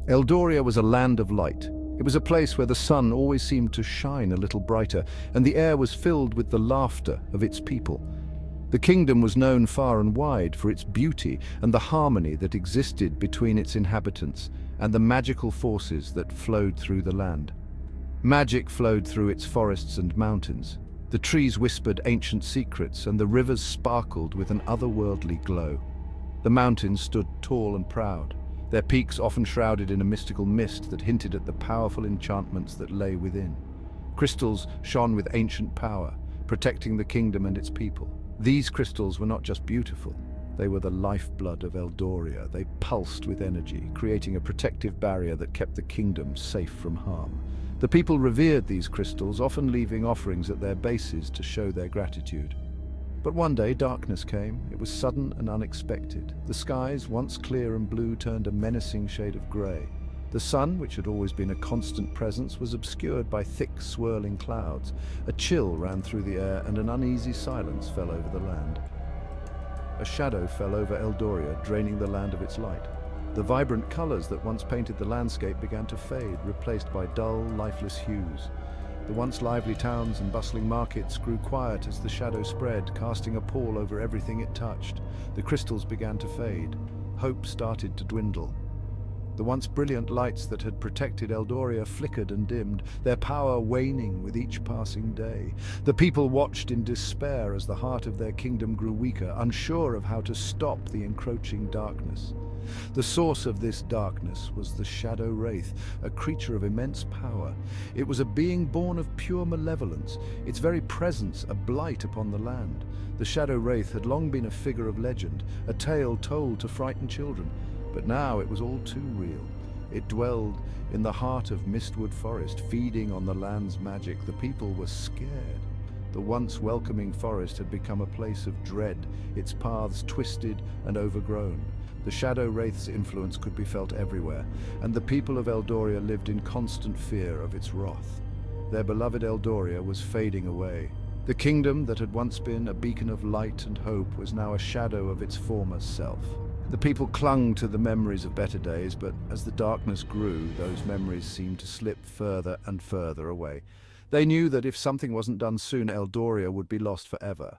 Eldoria was a land of light. It was a place where the sun always seemed to shine a little brighter, and the air was filled with the laughter of its people. The kingdom was known far and wide for its beauty and the harmony that existed between its inhabitants and the magical forces that flowed through the land. Magic flowed through its forests and mountains. The trees whispered ancient secrets, and the rivers sparkled with an otherworldly glow. The mountains stood tall and proud, their peaks often shrouded in a mystical mist that hinted at the powerful enchantments that lay within. Crystals shone with ancient power, protecting the kingdom and its people. These crystals were not just beautiful, they were the lifeblood of Eldoria. They pulsed with energy, creating a protective barrier that kept the kingdom safe from harm. The people revered these crystals, often leaving offerings at their bases to show their gratitude. But one day darkness came. It was sudden and unexpected. The skies, once clear and blue, turned a menacing shade of grey. The sun, which had always been a constant presence, was obscured by thick, swirling clouds. A chill ran through the air, and an uneasy silence fell over the land. A shadow fell over Eldoria, draining the land of its light. The vibrant colours that once painted the landscape began to fade, replaced by dull, lifeless hues. The once lively towns and bustling markets grew quiet as the shadow spread, casting a pall over everything it touched. The crystals began to fade. Hope started to dwindle. The once brilliant lights that had protected Eldoria flickered and dimmed, their power waning with each passing day. The people watched in despair as the heart of their kingdom grew weaker, unsure of how to stop the encroaching darkness. The source of this darkness was the Shadow Wraith, a creature of immense power. It was a being born of pure malevolence, its very presence a blight upon the land. The Shadow Wraith had long been a figure of legend, a tale told to frighten children. But now it was all too real. It dwelled in the heart of Mistwood Forest, feeding on the land's magic. The people were scared. The once welcoming forest had become a place of dread, its paths twisted and overgrown. The Shadow Wraith's influence could be felt everywhere, and the people of Eldoria lived in constant fear of its wrath. Their beloved Eldoria was fading away. The kingdom that had once been a beacon of light and hope was now a shadow of its former self. The people clung to the memories of better days, but as the darkness grew, those memories seemed to slip further and further away. They knew that if something wasn't done soon, Eldoria would be lost forever.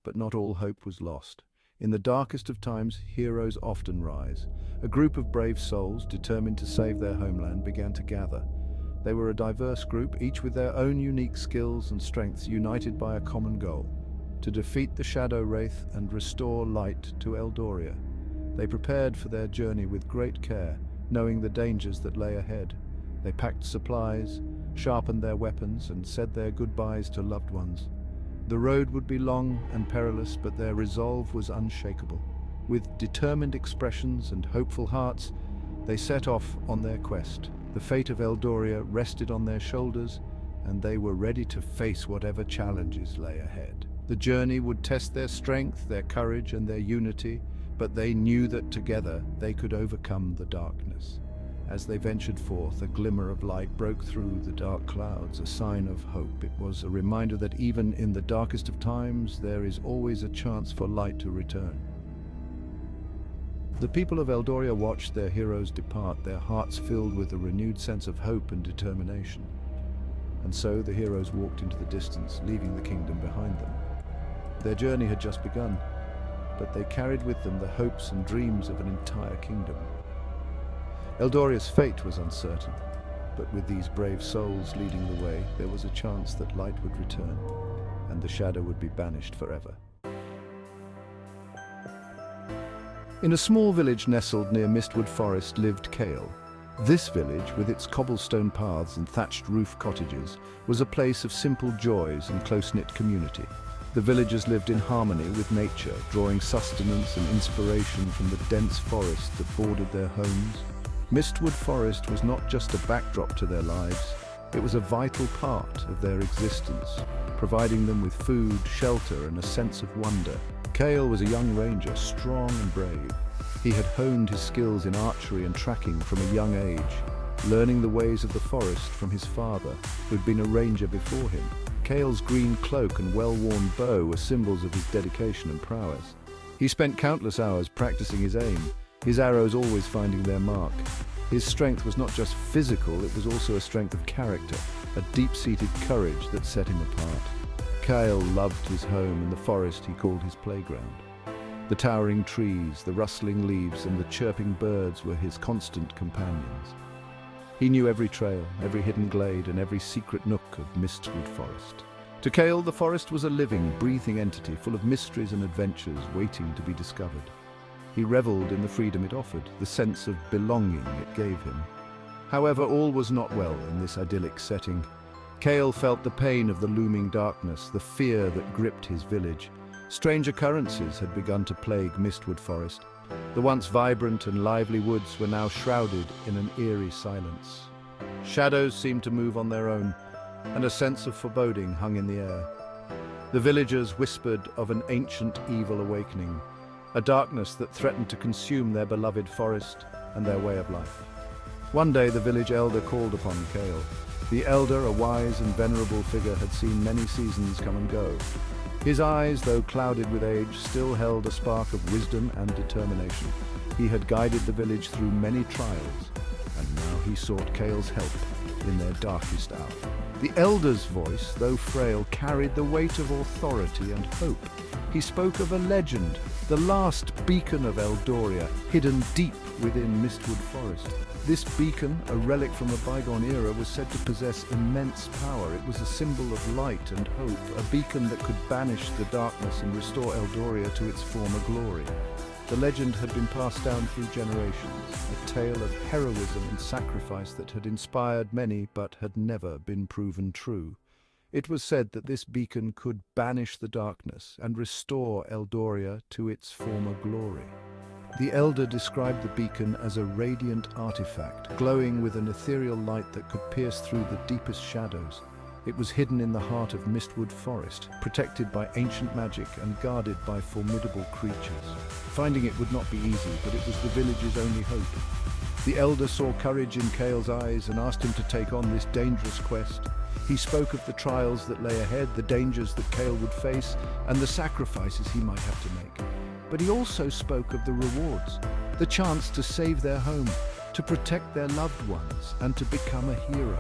But not all hope was lost. In the darkest of times, heroes often rise. A group of brave souls, determined to save their homeland, began to gather. They were a diverse group, each with their own unique skills and strengths, united by a common goal: to defeat the Shadow Wraith and restore light to Eldoria. They prepared for their journey with great care, knowing the dangers that lay ahead. They packed supplies, sharpened their weapons, and said their goodbyes to loved ones. The road would be long and perilous, but their resolve was unshakable. With determined expressions and hopeful hearts, they set off on their quest. The fate of Eldoria rested on their shoulders, and they were ready to face whatever challenges lay ahead. The journey would test their strength, their courage, and their unity, but they knew that together they could overcome the darkness. As they ventured forth, a glimmer of light broke through the dark clouds, a sign of hope. It was a reminder that even in the darkest of times, there is always a chance for light to return. The people of Eldoria watched their heroes depart, their hearts filled with a renewed sense of hope and determination. And so the heroes walked into the distance, leaving the kingdom behind them. Their journey had just begun, but they carried with them the hopes and dreams of an entire kingdom. Eldoria's fate was uncertain, but with these brave souls leading the way, there was a chance that light would return, and the shadow would be banished forever. In a small village nestled near Mistwood Forest lived Kael. This village, with its cobblestone paths and thatched roof cottages, was a place of simple joys and close-knit community. The villagers lived in harmony with nature, drawing sustenance and inspiration from the dense forest that bordered their homes. Mistwood Forest was not just a backdrop to their lives, it was a vital part of their existence, providing them with food, shelter, and a sense of wonder. Kael was a young ranger, strong and brave. He had honed his skills in archery and tracking from a young age, learning the ways of the forest from his father, who'd been a ranger before him. Kael's green cloak and well-worn bow were symbols of his dedication and prowess. He spent countless hours practicing his aim, his arrows always finding their mark. His strength was not just physical, it was also a strength of character, a deep-seated courage that set him apart. Kael loved his home and the forest he called his playground. The towering trees, the rustling leaves, and the chirping birds were his constant companions. He knew every trail, every hidden glade, and every secret nook of Mistwood Forest. To Kael, the forest was a living, breathing entity full of mysteries and adventures waiting to be discovered. He reveled in the freedom it offered, the sense of belonging it gave him. However, all was not well in this idyllic setting. Kael felt the pain of the looming darkness, the fear that gripped his village. Strange occurrences had begun to plague Mistwood Forest. The once vibrant and lively woods were now shrouded in an eerie silence. Shadows seemed to move on their own, and a sense of foreboding hung in the air. The villagers whispered of an ancient evil awakening, a darkness that threatened to consume their beloved forest and their way of life. One day the village elder called upon Kael. The elder, a wise and venerable figure, had seen many seasons come and go. His eyes, though clouded with age, still held a spark of wisdom and determination. He had guided the village through many trials, and now he sought Kael's help in their darkest hour. The elder's voice, though frail, carried the weight of authority and hope. He spoke of a legend, the last beacon of Eldoria, hidden deep within Mistwood Forest. This beacon, a relic from a bygone era, was said to possess immense power. It was a symbol of light and hope, a beacon that could banish the darkness and restore Eldoria to its former glory. The legend had been passed down through generations, a tale of heroism and sacrifice that had inspired many but had never been proven true. It was said that this beacon could banish the darkness and restore Eldoria to its former glory. The elder described the beacon as a radiant artifact, glowing with an ethereal light that could pierce through the deepest shadows. It was hidden in the heart of Mistwood Forest, protected by ancient magic and guarded by formidable creatures. Finding it would not be easy, but it was the village's only hope. The elder saw courage in Kael's eyes and asked him to take on this dangerous quest. He spoke of the trials that lay ahead, the dangers that Kael would face, and the sacrifices he might have to make. But he also spoke of the rewards, the chance to save their home, to protect their loved ones, and to become a hero.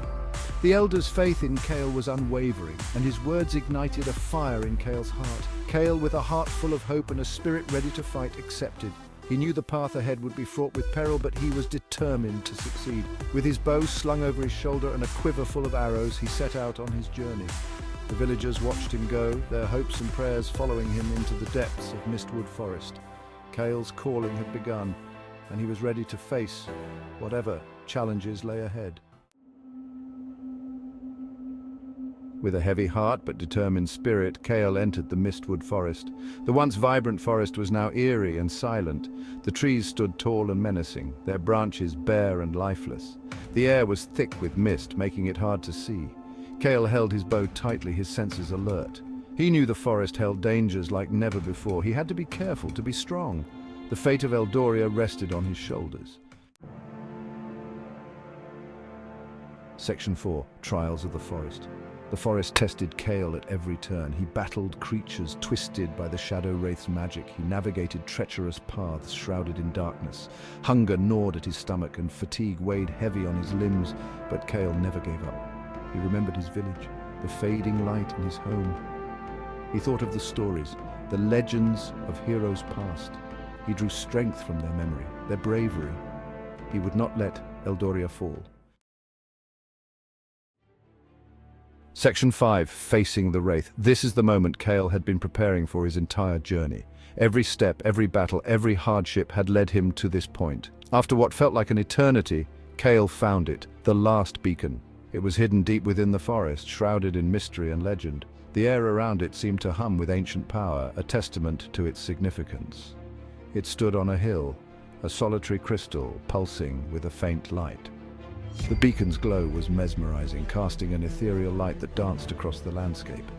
The elder's faith in Kael was unwavering, and his words ignited a fire in Kael's heart. Kael, with a heart full of hope and a spirit ready to fight, accepted. He knew the path ahead would be fraught with peril, but he was determined to succeed. With his bow slung over his shoulder and a quiver full of arrows, he set out on his journey. The villagers watched him go, their hopes and prayers following him into the depths of Mistwood Forest. Kael's calling had begun, and he was ready to face whatever challenges lay ahead. With a heavy heart but determined spirit, Kael entered the Mistwood Forest. The once vibrant forest was now eerie and silent. The trees stood tall and menacing, their branches bare and lifeless. The air was thick with mist, making it hard to see. Kael held his bow tightly, his senses alert. He knew the forest held dangers like never before. He had to be careful, to be strong. The fate of Eldoria rested on his shoulders. Section 4. Trials of the Forest. The forest tested Kael at every turn. He battled creatures twisted by the Shadow Wraith's magic. He navigated treacherous paths shrouded in darkness. Hunger gnawed at his stomach and fatigue weighed heavy on his limbs, but Kael never gave up. He remembered his village, the fading light in his home. He thought of the stories, the legends of heroes past. He drew strength from their memory, their bravery. He would not let Eldoria fall. Section 5. Facing the Wraith. This is the moment Kael had been preparing for his entire journey. Every step, every battle, every hardship had led him to this point. After what felt like an eternity, Kael found it, the last beacon. It was hidden deep within the forest, shrouded in mystery and legend. The air around it seemed to hum with ancient power, a testament to its significance. It stood on a hill, a solitary crystal pulsing with a faint light. The beacon's glow was mesmerizing, casting an ethereal light that danced across the landscape.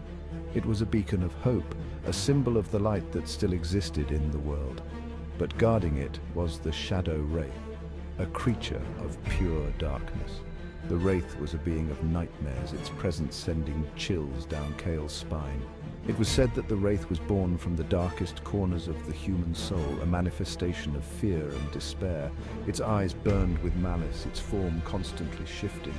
It was a beacon of hope, a symbol of the light that still existed in the world. But guarding it was the Shadow Wraith, a creature of pure darkness. The Wraith was a being of nightmares, its presence sending chills down Kael's spine. It was said that the Wraith was born from the darkest corners of the human soul, a manifestation of fear and despair. Its eyes burned with malice, its form constantly shifting.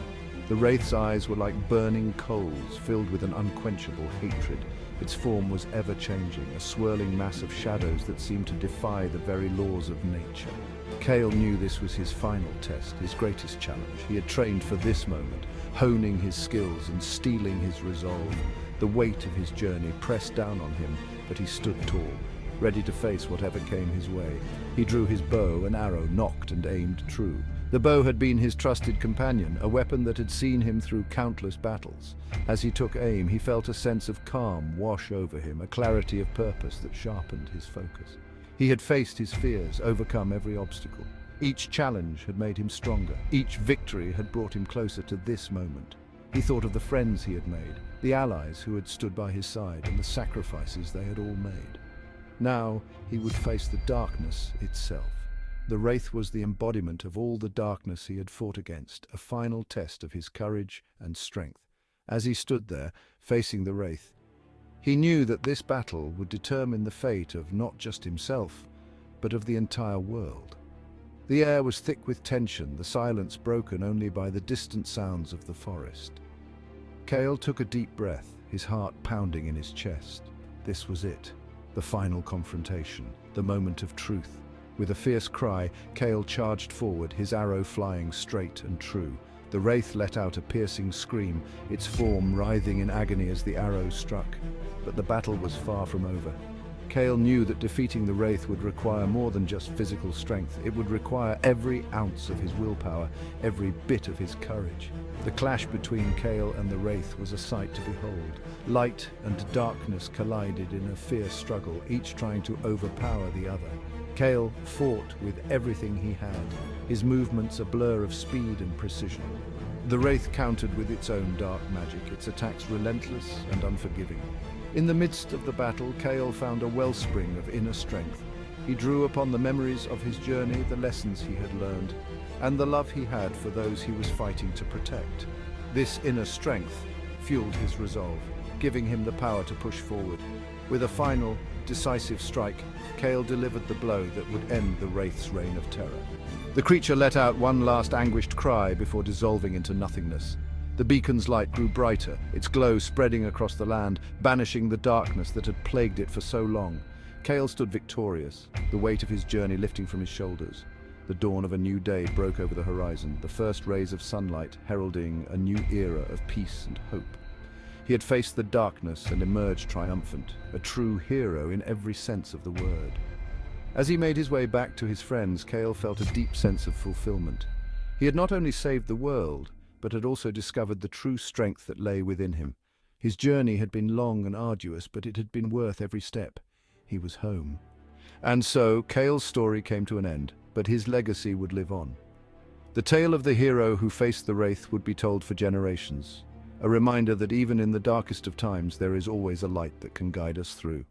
The Wraith's eyes were like burning coals, filled with an unquenchable hatred. Its form was ever-changing, a swirling mass of shadows that seemed to defy the very laws of nature. Kael knew this was his final test, his greatest challenge. He had trained for this moment, honing his skills and steeling his resolve. The weight of his journey pressed down on him, but he stood tall, ready to face whatever came his way. He drew his bow, an arrow nocked and aimed true. The bow had been his trusted companion, a weapon that had seen him through countless battles. As he took aim, he felt a sense of calm wash over him, a clarity of purpose that sharpened his focus. He had faced his fears, overcome every obstacle. Each challenge had made him stronger. Each victory had brought him closer to this moment. He thought of the friends he had made, the allies who had stood by his side, and the sacrifices they had all made. Now he would face the darkness itself. The Wraith was the embodiment of all the darkness he had fought against, a final test of his courage and strength. As he stood there, facing the Wraith, he knew that this battle would determine the fate of not just himself, but of the entire world. The air was thick with tension, the silence broken only by the distant sounds of the forest. Kael took a deep breath, his heart pounding in his chest. This was it, the final confrontation, the moment of truth. With a fierce cry, Kael charged forward, his arrow flying straight and true. The Wraith let out a piercing scream, its form writhing in agony as the arrow struck. But the battle was far from over. Kael knew that defeating the Wraith would require more than just physical strength. It would require every ounce of his willpower, every bit of his courage. The clash between Kael and the Wraith was a sight to behold. Light and darkness collided in a fierce struggle, each trying to overpower the other. Kael fought with everything he had, his movements a blur of speed and precision. The Wraith countered with its own dark magic, its attacks relentless and unforgiving. In the midst of the battle, Kael found a wellspring of inner strength. He drew upon the memories of his journey, the lessons he had learned, and the love he had for those he was fighting to protect. This inner strength fueled his resolve, giving him the power to push forward. With a final, decisive strike, Kael delivered the blow that would end the Wraith's reign of terror. The creature let out one last anguished cry before dissolving into nothingness. The beacon's light grew brighter, its glow spreading across the land, banishing the darkness that had plagued it for so long. Kael stood victorious, the weight of his journey lifting from his shoulders. The dawn of a new day broke over the horizon, the first rays of sunlight heralding a new era of peace and hope. He had faced the darkness and emerged triumphant, a true hero in every sense of the word. As he made his way back to his friends, Kael felt a deep sense of fulfillment. He had not only saved the world, but had also discovered the true strength that lay within him. His journey had been long and arduous, but it had been worth every step. He was home. And so, Kael's story came to an end, but his legacy would live on. The tale of the hero who faced the Wraith would be told for generations, a reminder that even in the darkest of times there is always a light that can guide us through.